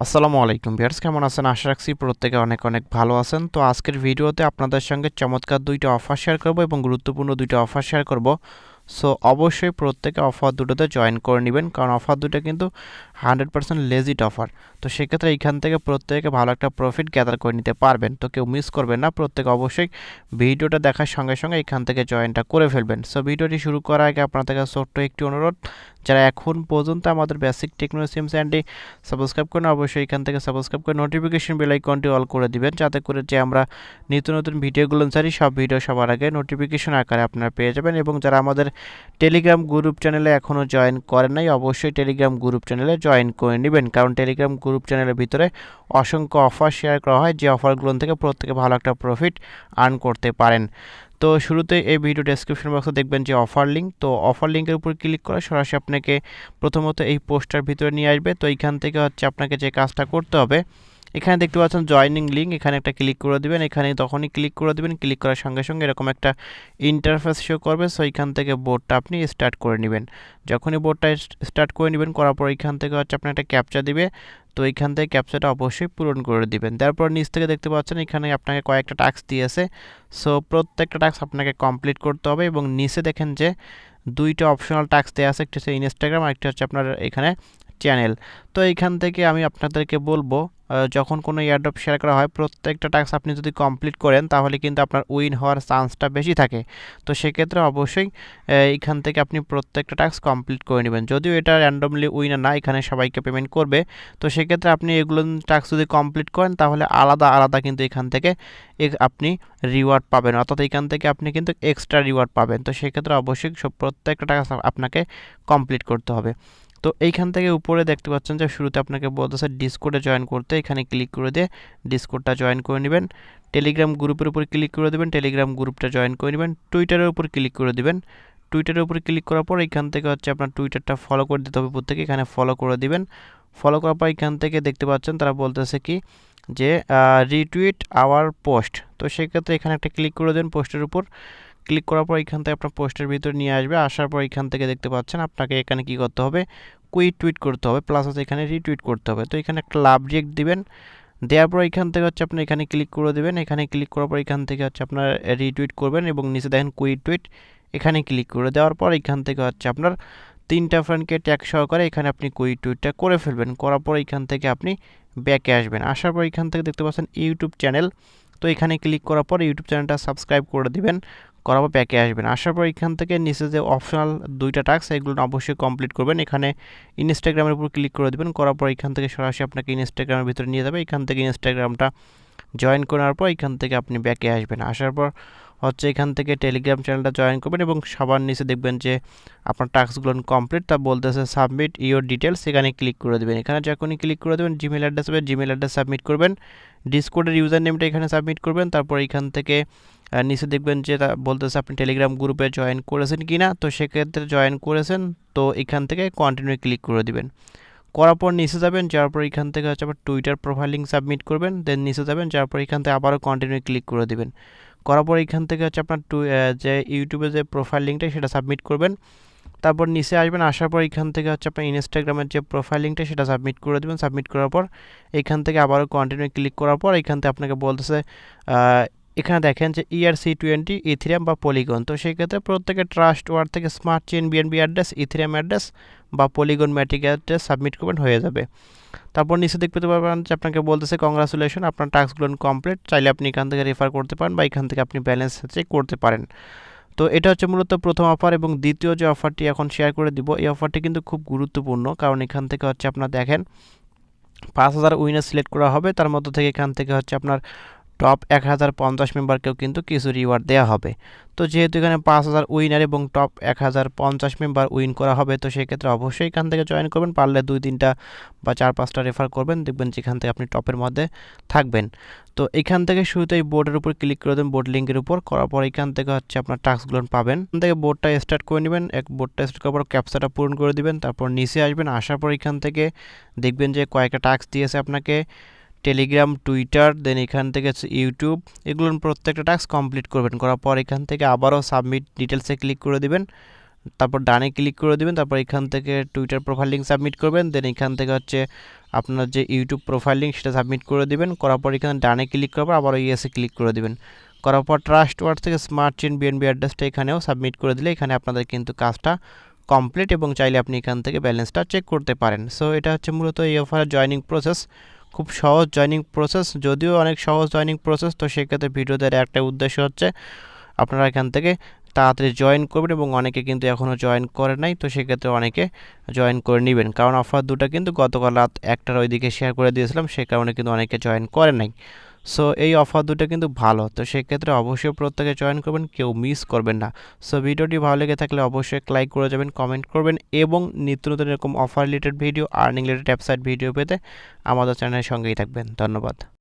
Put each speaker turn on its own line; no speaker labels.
আসসালামু আলাইকুম ভিউয়ার্স, কেমন আছেন? আশা রাখছি প্রত্যেকে অনেক অনেক ভালো আছেন। তো আজকের ভিডিওতে আপনাদের সঙ্গে চমৎকার দুইটা অফার শেয়ার করব এবং গুরুত্বপূর্ণ দুইটা অফার শেয়ার করব। সো অবশ্যই প্রত্যেকে অফার দুটোতে জয়েন করে নেবেন, কারণ অফার দুটো কিন্তু 100% লেজিট অফার। তো সেক্ষেত্রে এইখান থেকে প্রত্যেকে ভালো একটা প্রফিট গ্যাদার করে নিতে পারবেন। তো কেউ মিস করবেন না, প্রত্যেকে অবশ্যই ভিডিওটা দেখার সঙ্গে সঙ্গে এখান থেকে জয়েনটা করে ফেলবেন। সো ভিডিওটি শুরু করার আগে আপনার থেকে ছোট্ট একটি অনুরোধ, যারা এখন পর্যন্ত আমাদের বেসিক টেকনোলজি সিম চ্যানেলটি সাবস্ক্রাইব করুন, অবশ্যই এখান থেকে সাবস্ক্রাইব করে নোটিফিকেশন বেল আইকনটি অল করে দিবেন, যাতে করে যে আমরা নিত্য নতুন ভিডিওগুলো ছাড়ি সব ভিডিও সবার আগে নোটিফিকেশন আকারে আপনারা পেয়ে যাবেন। এবং যারা আমাদের টেলিগ্রাম গ্রুপ চ্যানেলে এখনও জয়েন করেন নাই, অবশ্যই টেলিগ্রাম গ্রুপ চ্যানেলে জয়েন করে নেবেন, কারণ টেলিগ্রাম গ্রুপ চ্যানেলের ভিতরে অসংখ্য অফার শেয়ার করা হয়, যে অফারগুলো থেকে প্রত্যেকে ভালো একটা প্রফিট আর্ন করতে পারেন। তো শুরুতে এই ভিডিও ডেসক্রিপশন বক্সে দেখবেন যে অফার লিঙ্ক, তো অফার লিঙ্কের উপর ক্লিক করে সরাসরি আপনাকে প্রথমত এই পোস্টটার ভিতরে নিয়ে আসবে। তো এইখান থেকে হচ্ছে আপনাকে যে কাজটা করতে হবে, এখানে দেখতে পাচ্ছেন জয়নিং লিঙ্ক, এখানে একটা ক্লিক করে দিবেন। এখানে তখনই ক্লিক করে দিবেন, ক্লিক করার সঙ্গে সঙ্গে এরকম একটা ইন্টারফেস শো করবে। সো এখান থেকে বোর্ডটা আপনি স্টার্ট করে নেবেন। যখনই বোর্ডটা স্টার্ট করে নেবেন, করার পর এখান থেকে হচ্ছে আপনার একটা ক্যাপচা দিবে। তো এইখান থেকে ক্যাপচাটা অবশ্যই পূরণ করে দিবেন। তারপর নিচ থেকে দেখতে পাচ্ছেন এখানে আপনাকে কয়েকটা টাস্ক দিয়েছে। সো প্রত্যেকটা টাস্ক আপনাকে কমপ্লিট করতে হবে। এবং নিচে দেখেন যে দুইটা অপশনাল টাস্ক দেওয়া আছে, একটা হচ্ছে ইনস্টাগ্রাম আর একটা হচ্ছে আপনার এখানে চ্যানেল। তো এইখান থেকে আমি আপনাদেরকে বলবো, যখন কোনো এয়ারড্রপ শেয়ার করা হয় প্রত্যেকটা টাস্ক আপনি যদি কমপ্লিট করেন, তাহলে কিন্তু আপনার উইন হওয়ার চান্সটা বেশি থাকে। তো সেক্ষেত্রে অবশ্যই এইখান থেকে আপনি প্রত্যেকটা টাস্ক কমপ্লিট করে নেবেন। যদিও এটা র্যান্ডমলি উইনার না, এখানে সবাইকে পেমেন্ট করবে। তো সেক্ষেত্রে আপনি এগুলো টাস্ক যদি কমপ্লিট করেন, তাহলে আলাদা আলাদা কিন্তু এখান থেকে আপনি রিওয়ার্ড পাবেন, অর্থাৎ এখান থেকে আপনি কিন্তু এক্সট্রা রিওয়ার্ড পাবেন। তো সেক্ষেত্রে অবশ্যই প্রত্যেকটা টাস্ক আপনাকে কমপ্লিট করতে হবে। তো এইখান থেকে উপরে দেখতে পাচ্ছেন যে শুরুতে আপনাকে বলতেছে ডিসকর্ডে জয়েন করতে, এখানে ক্লিক করে দিয়ে ডিসকর্ডটা জয়েন করে নেবেন। টেলিগ্রাম গ্রুপের উপর ক্লিক করে দেবেন, টেলিগ্রাম গ্রুপটা জয়েন করে নেবেন। টুইটারের উপর ক্লিক করে দেবেন, টুইটারের উপর ক্লিক করার পর এখান থেকে হচ্ছে আপনার টুইটারটা ফলো করে দিতে হবে প্রত্যেকে, এখানে ফলো করে দিবেন। ফলো করার পর এখান থেকে দেখতে পাচ্ছেন তারা বলতেছে কি যে রিটুইট আওয়ার পোস্ট। তো সেক্ষেত্রে এখানে একটা ক্লিক করে দেন, পোস্টের উপর ক্লিক করার পর এখান থেকে আপনার পোস্টের ভিতরে নিয়ে আসবে। আসার পর এখান থেকে দেখতে পাচ্ছেন আপনাকে এখানে কি করতে হবে, কুইট টুইট করতে হবে, প্লাস হচ্ছে এখানে রিটুইট করতে হবে। তো এখানে একটা লাভ রিয়েক্ট দিবেন, দেওয়ার পর এখান থেকে হচ্ছে আপনি এখানে ক্লিক করে দেবেন। এখানে ক্লিক করার পর এখান থেকে হচ্ছে আপনার রিটুইট করবেন এবং নিচে দেখেন কুইট টুইট, এখানে ক্লিক করে দেওয়ার পর এখান থেকে হচ্ছে আপনার 3টা ফ্রেন্ডকে ট্যাগ সহকারে এখানে আপনি কুইট টুইটটা করে ফেলবেন। করার পর এখান থেকে আপনি ব্যাকে আসবেন। আসার পর এখান থেকে দেখতে পাচ্ছেন ইউটিউব চ্যানেল। তো এখানে ক্লিক করার পর ইউটিউব চ্যানেলটা সাবস্ক্রাইব করে দিবেন, করার পর ব্যাকে আসবেন। আসার পর এখান থেকে নিচে যে অপশনাল দুইটা টাস্ক, এগুলো অবশ্যই কমপ্লিট করবেন। এখানে ইনস্টাগ্রামের উপর ক্লিক করে দেবেন, করার পর এখান থেকে সরাসরি আপনাকে ইনস্টাগ্রামের ভিতরে নিয়ে যাবে। এখান থেকে ইনস্টাগ্রামটা জয়েন করার পর এখান থেকে আপনি ব্যাকে আসবেন। আসার পর হচ্ছে এখান থেকে টেলিগ্রাম চ্যানেলটা জয়েন করবেন এবং সবার নিচে দেখবেন যে আপনার টাস্কগুলো কমপ্লিট, তা বলতেছে সাবমিট ইওর ডিটেলস, এখানে ক্লিক করে দেবেন। এখানে যখনই ক্লিক করে দেবেন জিমেল অ্যাড্রেস হবে, জিমেল অ্যাড্রেস সাবমিট করবেন। ডিসকোডের ইউজার নেমটা এখানে সাবমিট করবেন। তারপর এখান থেকে নিচে দেখবেন যে বলতেছে আপনি টেলিগ্রাম গ্রুপে জয়েন করেছেন কি না। তো সেক্ষেত্রে জয়েন করেছেন, তো এখান থেকে কন্টিনিউ ক্লিক করে দিবেন। করার পর নিচে যাবেন, যাওয়ার পর এখান থেকে হচ্ছে আবার টুইটার প্রোফাইল লিঙ্ক সাবমিট করবেন। দেন নিচে যাবেন, যাওয়ার পর এখান থেকে আবারও কন্টিনিউ ক্লিক করে দিবেন। করার পর এখান থেকে হচ্ছে আপনার যে ইউটিউবে যে প্রোফাইল লিঙ্কটা সেটা সাবমিট করবেন। তারপর নিচে আসবেন, আসার পর এখান থেকে হচ্ছে আপনার ইনস্টাগ্রামের যে প্রোফাইল লিঙ্কটা সেটা সাবমিট করে দেবেন। সাবমিট করার পর এখান থেকে আবারও কন্টিনিউ ক্লিক করার পর এখান থেকে আপনাকে বলতেছে এখানে দেখেন যে ERC20 ইথিরিয়াম বা পলিগন। তো সেই ক্ষেত্রে প্রত্যেকে ট্রাস্ট ওয়ার্ড থেকে smart chain BNB address, ethereum address বা পলিগন ম্যাটিক অ্যাড্রেস সাবমিট করবেন, হয়ে যাবে। তারপর নিচে দেখতে পারবেন যে আপনাকে বলতেছে কংগ্রাচুলেশন, আপনার টাস্কগুলো কমপ্লিট। চাইলে আপনি এখান থেকে রেফার করতে পারেন বা এখান থেকে আপনি ব্যালেন্স চেক করতে পারেন। তো এটা হচ্ছে মূলত প্রথম অফার। এবং দ্বিতীয় যে অফারটি এখন শেয়ার করে দিব, এই অফারটি কিন্তু খুব গুরুত্বপূর্ণ, কারণ এখান থেকে হচ্ছে আপনার দেখেন 5,000 উইনার সিলেক্ট করা হবে, তার মধ্য থেকে এখান থেকে হচ্ছে আপনার টপ 1050 মেম্বারকেও কিন্তু কিছু রিওয়ার্ড দেওয়া হবে। তো যেহেতু এখানে 5,000 উইনার এবং টপ 1050 মেম্বার উইন করা হবে, তো সেক্ষেত্রে অবশ্যই এখান থেকে জয়েন করবেন। পারলে 2-3টা বা 4-5টা রেফার করবেন, দেখবেন যেখান থেকে আপনি টপের মধ্যে থাকবেন। তো এখান থেকে শুরুতে এই বোর্ডের উপর ক্লিক করে দেন, বোর্ড লিঙ্কের উপর করার পর এখান থেকে হচ্ছে আপনার টাস্কগুলো পাবেন। এখান থেকে বোর্ডটা স্টার্ট করে নেবেন, বোর্ডটা স্টার্ট করার পর ক্যাপচাটা পূরণ করে দিবেন। তারপর নিচে আসবেন, আসার পর এখান থেকে দেখবেন যে কয়েকটা টাস্ক দিয়েছে আপনাকে, টেলিগ্রাম, টুইটার, দেন এখান থেকে ইউটিউব, এগুলোর প্রত্যেকটা টাস্ক কমপ্লিট করবেন। করার পর এখান থেকে আবারও সাবমিট ডিটেলসে ক্লিক করে দিবেন। তারপর ডানে ক্লিক করে দিবেন। তারপর এখান থেকে টুইটার প্রোফাইল লিঙ্ক সাবমিট করবেন। দেন এখান থেকে হচ্ছে আপনার যে ইউটিউব প্রোফাইল লিঙ্ক সেটা সাবমিট করে দিবেন। করার পর এখানে ডানে ক্লিক করার পর আবার ইয়েসে ক্লিক করে দিবেন। করার পর ট্রাস্ট ওয়ার্ড থেকে স্মার্ট চেইন বিএনবি অ্যাড্রেসটা এখানেও সাবমিট করে দিলে এখানে আপনাদের কিন্তু কাজটা কমপ্লিট এবং চাইলে আপনি এখান থেকে ব্যালেন্সটা চেক করতে পারেন। সো এটা হচ্ছে মূলত এই অফারের জয়নিং প্রসেস। খুব সহজ জয়নিং প্রসেস, যদিও অনেক সহজ জয়নিং প্রসেস। তো সেক্ষেত্রে ভিডিও দেওয়ার একটা উদ্দেশ্য হচ্ছে আপনারা এখান থেকে তাড়াতাড়ি জয়েন করবেন এবং অনেকে কিন্তু এখনও জয়েন করে নাই। তো সেক্ষেত্রে অনেকে জয়েন করে নেবেন, কারণ অফার দুটো কিন্তু গতকাল রাত 1টার ওইদিকে শেয়ার করে দিয়েছিলাম, সে কারণে কিন্তু অনেকে জয়েন করে নাই। সো এই অফার দুটো কিন্তু ভালো, তো সেক্ষেত্রে অবশ্যই প্রত্যেকে জয়েন করবেন, কেউ মিস করবেন না। সো ভিডিওটি ভালো লেগে থাকলে অবশ্যই লাইক করে যাবেন, কমেন্ট করবেন এবং নিত্য নতুন এরকম offer related video, earning related website video পেতে আমাদের চ্যানেলের সঙ্গেই থাকবেন। ধন্যবাদ।